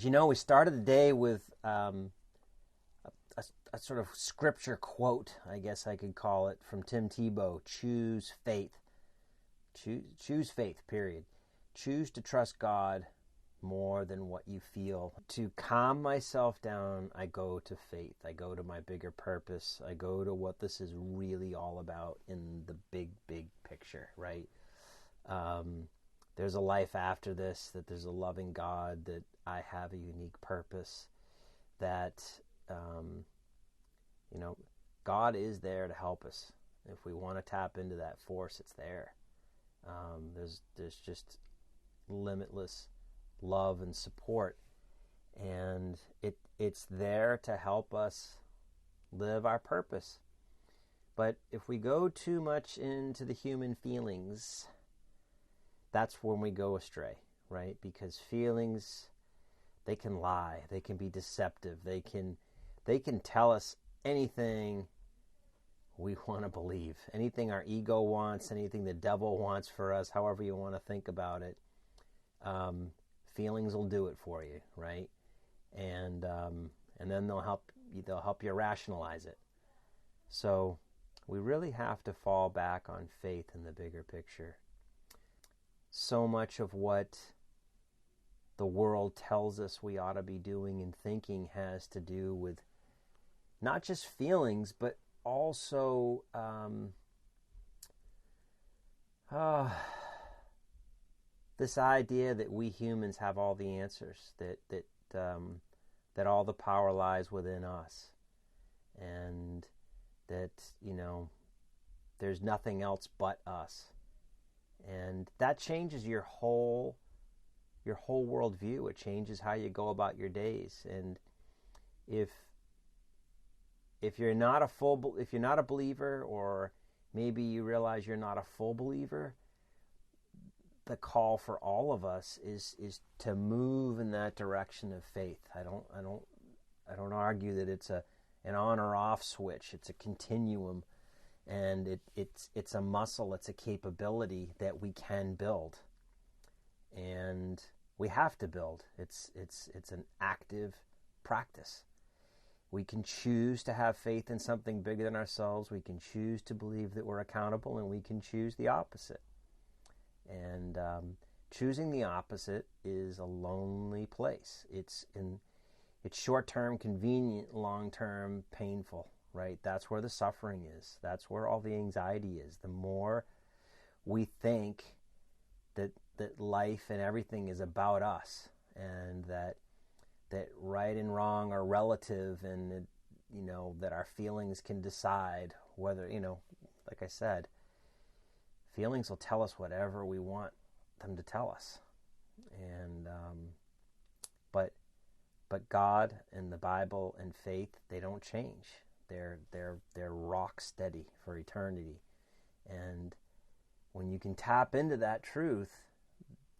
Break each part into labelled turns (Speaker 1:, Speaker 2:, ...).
Speaker 1: you know, we started the day with a sort of scripture quote, I guess I could call it, from TEBOW. Choose faith. Choose faith, period. Choose to trust God more than what you feel. To calm myself down, I go to faith. I go to my bigger purpose. I go to what this is really all about in the big, big picture, right? There's a life after this, that there's a loving God, that I have a unique purpose, that, God is there to help us. If we want to tap into that force, it's there. There's just limitless love and support, and it's there to help us live our purpose. But if we go too much into the human feelings, that's when we go astray, right? Because feelings, they can lie, they can be deceptive, they can tell us anything we want to believe, anything our ego wants, anything the devil wants for us, however you want to think about it. Feelings will do it for you, right? And then they'll help you rationalize it. So we really have to fall back on faith in the bigger picture. So much of what the world tells us we ought to be doing and thinking has to do with not just feelings, but also this idea that we humans have all the answers, that all the power lies within us, and that, there's nothing else but us. And that changes your whole worldview. It changes how you go about your days. And if you're not a believer, or maybe you realize you're not a full believer, the call for all of us is to move in that direction of faith. I don't argue that it's an on or off switch. It's a continuum, and it's a muscle. It's a capability that we can build, and we have to build. It's an active practice. We can choose to have faith in something bigger than ourselves. We can choose to believe that we're accountable, and we can choose the opposite. And choosing the opposite is a lonely place. It's short-term convenient, long-term painful, right? That's where the suffering is. That's where all the anxiety is. The more we think that life and everything is about us, and that right and wrong are relative, and that our feelings can decide whether, like I said, feelings will tell us whatever we want them to tell us. And but God and the Bible and faith, they don't change. They're rock steady for eternity. And when you can tap into that truth,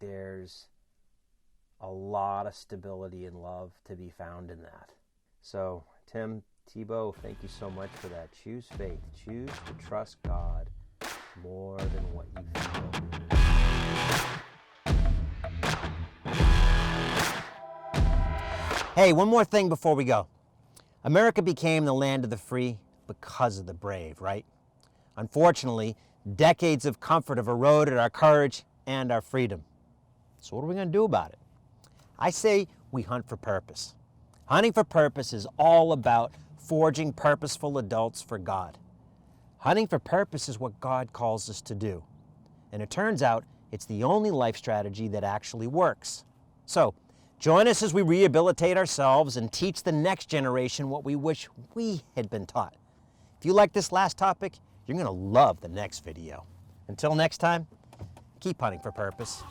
Speaker 1: there's a lot of stability and love to be found in that. So, TEBOW, thank you so much for that. Choose faith. Choose to trust God more than what you feel. Hey, one more thing before we go. America became the land of the free because of the brave, right? Unfortunately, decades of comfort have eroded our courage and our freedom. So what are we going to do about it? I say we hunt for purpose. Hunting for purpose is all about forging purposeful adults for God. Hunting for purpose is what God calls us to do. And it turns out it's the only life strategy that actually works. So, join us as we rehabilitate ourselves and teach the next generation what we wish we had been taught. If you like this last topic, you're going to love the next video. Until next time, keep hunting for purpose.